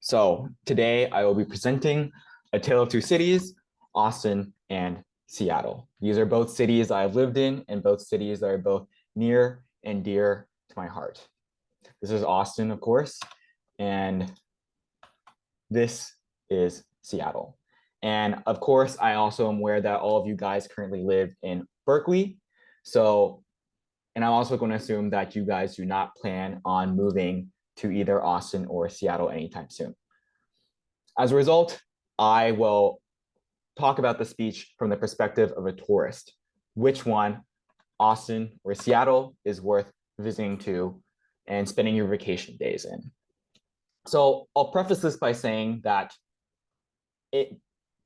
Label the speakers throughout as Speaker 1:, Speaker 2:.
Speaker 1: So today I will be presenting A Tale of Two Cities, Austin and Seattle. These are both cities I've lived in and both cities that are both near and dear to my heart. This is Austin, of course, and this is Seattle. And of course, I also am aware that all of you guys currently live in Berkeley. And I'm also going to assume that you guys do not plan on moving to either Austin or Seattle anytime soon. As a result, I will talk about the speech from the perspective of a tourist. Which one, Austin or Seattle, is worth visiting to and spending your vacation days in? So I'll preface this by saying that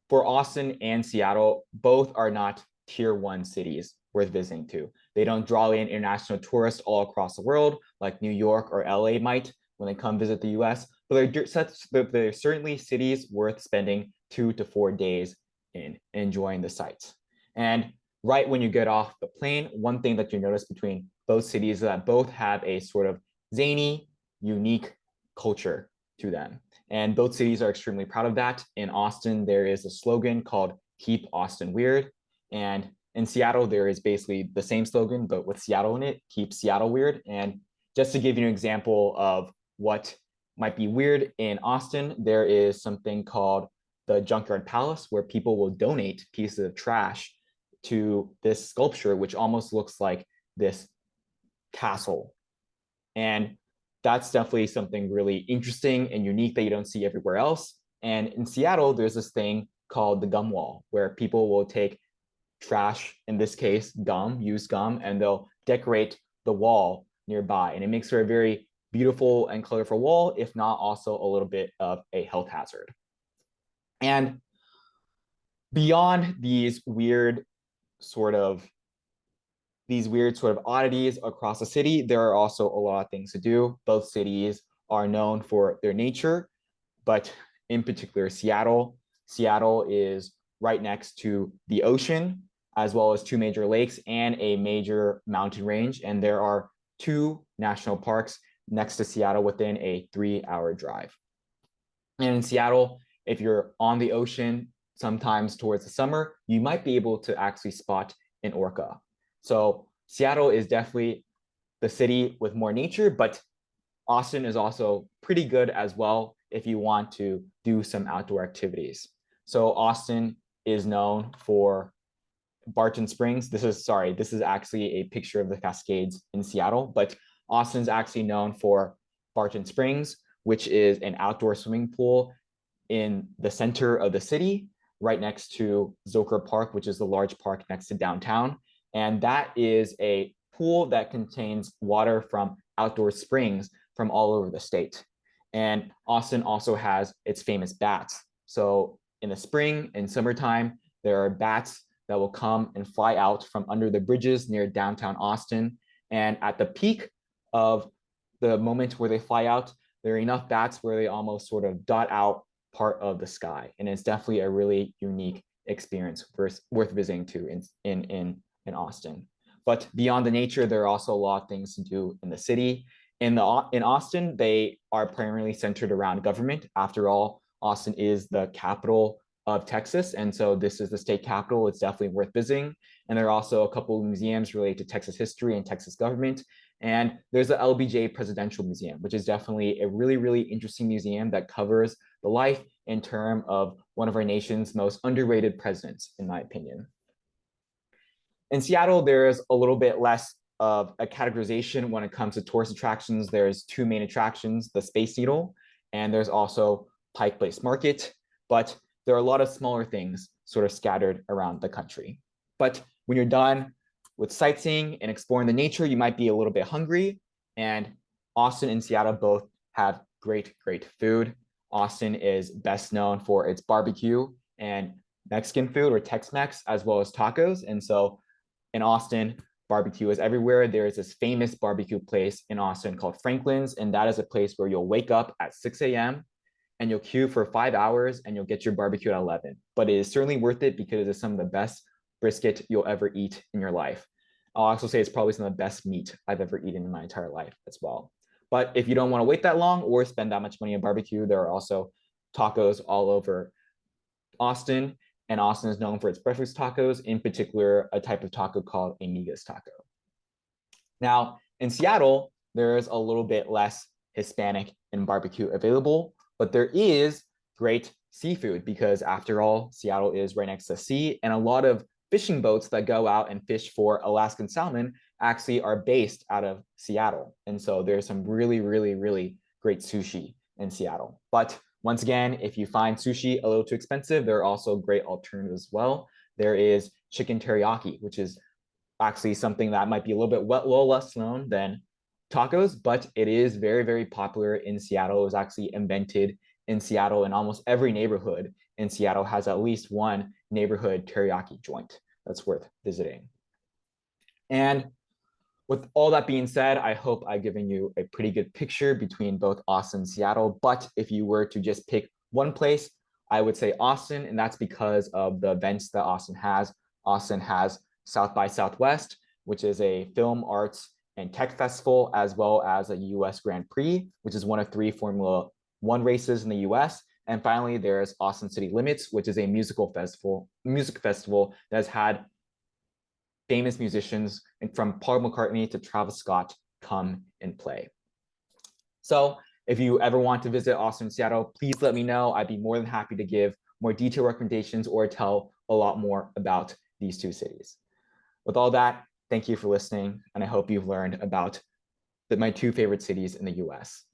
Speaker 1: for Austin and Seattle, both are not tier one cities worth visiting to. They don't draw in international tourists all across the world like New York or LA might when they come visit the US, but they're certainly cities worth spending 2 to 4 days in enjoying the sights. And right when you get off the plane, one thing that you notice between both cities is that both have a sort of zany, unique culture to them. And both cities are extremely proud of that. In Austin, there is a slogan called Keep Austin Weird. And in Seattle, there is basically the same slogan, but with Seattle in it, Keep Seattle Weird. And just to give you an example of what might be weird in Austin, there is something called the Junkyard Palace, where people will donate pieces of trash to this sculpture, which almost looks like this castle. And that's definitely something really interesting and unique that you don't see everywhere else. And in Seattle, there's this thing called the gum wall, where people will take trash, in this case, gum, used gum, and they'll decorate the wall nearby. And it makes for a very beautiful and colorful wall, if not also a little bit of a health hazard. And beyond these weird sort of oddities across the city, there are also a lot of things to do. Both cities are known for their nature, but in particular, Seattle is right next to the ocean, as well as two major lakes and a major mountain range. And there are two national parks next to Seattle within a 3-hour drive. And in Seattle, if you're on the ocean, sometimes towards the summer, you might be able to actually spot an orca. So Seattle is definitely the city with more nature, but Austin is also pretty good as well if you want to do some outdoor activities. So Austin is known for Barton Springs. This is actually a picture of the Cascades in Seattle, but Austin's actually known for Barton Springs, which is an outdoor swimming pool in the center of the city, right next to Zilker Park, which is the large park next to downtown. And that is a pool that contains water from outdoor springs from all over the state. And Austin also has its famous bats. So in the spring and summertime, there are bats that will come and fly out from under the bridges near downtown Austin. And at the peak of the moment where they fly out, there are enough bats where they almost sort of dot out part of the sky. And it's definitely a really unique experience worth visiting to in Austin. But beyond the nature, there are also a lot of things to do in the city. In Austin, they are primarily centered around government. After all, Austin is the capital of Texas, and so this is the state capital. It's definitely worth visiting. And there are also a couple of museums related to Texas history and Texas government. And there's the LBJ Presidential Museum, which is definitely a really, really interesting museum that covers the life and term of one of our nation's most underrated presidents, in my opinion. In Seattle, there is a little bit less of a categorization when it comes to tourist attractions. There's two main attractions, the Space Needle, and there's also Pike Place Market. But there are a lot of smaller things sort of scattered around the country. But when you're done with sightseeing and exploring the nature, you might be a little bit hungry. And Austin and Seattle both have great, great food. Austin is best known for its barbecue and Mexican food, or Tex-Mex, as well as tacos. And so in Austin, barbecue is everywhere. There is this famous barbecue place in Austin called Franklin's, and that is a place where you'll wake up at 6 a.m. and you'll queue for 5 hours and you'll get your barbecue at 11. But it is certainly worth it because it is some of the best brisket you'll ever eat in your life. I'll also say it's probably some of the best meat I've ever eaten in my entire life as well. But if you don't want to wait that long or spend that much money on barbecue, there are also tacos all over Austin. And Austin is known for its breakfast tacos, in particular, a type of taco called a migas taco. Now, in Seattle, there is a little bit less Hispanic and barbecue available, but there is great seafood because, after all, Seattle is right next to the sea, and a lot of fishing boats that go out and fish for Alaskan salmon actually are based out of Seattle. And so there's some really, really, really great sushi in Seattle. But once again, if you find sushi a little too expensive, there are also great alternatives as well. There is chicken teriyaki, which is actually something that might be a little less known than tacos, but it is very, very popular in Seattle. It was actually invented in Seattle, and almost every neighborhood in Seattle has at least one neighborhood teriyaki joint that's worth visiting. And with all that being said, I hope I've given you a pretty good picture between both Austin and Seattle. But if you were to just pick one place, I would say Austin, and that's because of the events that Austin has. Austin has South by Southwest, which is a film, arts, and tech festival, as well as a US Grand Prix, which is one of 3 Formula One races in the US. And finally, there's Austin City Limits, which is a music festival that has had famous musicians from Paul McCartney to Travis Scott come and play. So if you ever want to visit Austin and Seattle, please let me know. I'd be more than happy to give more detailed recommendations or tell a lot more about these 2 cities. With all that, thank you for listening, and I hope you've learned about my 2 favorite cities in the US.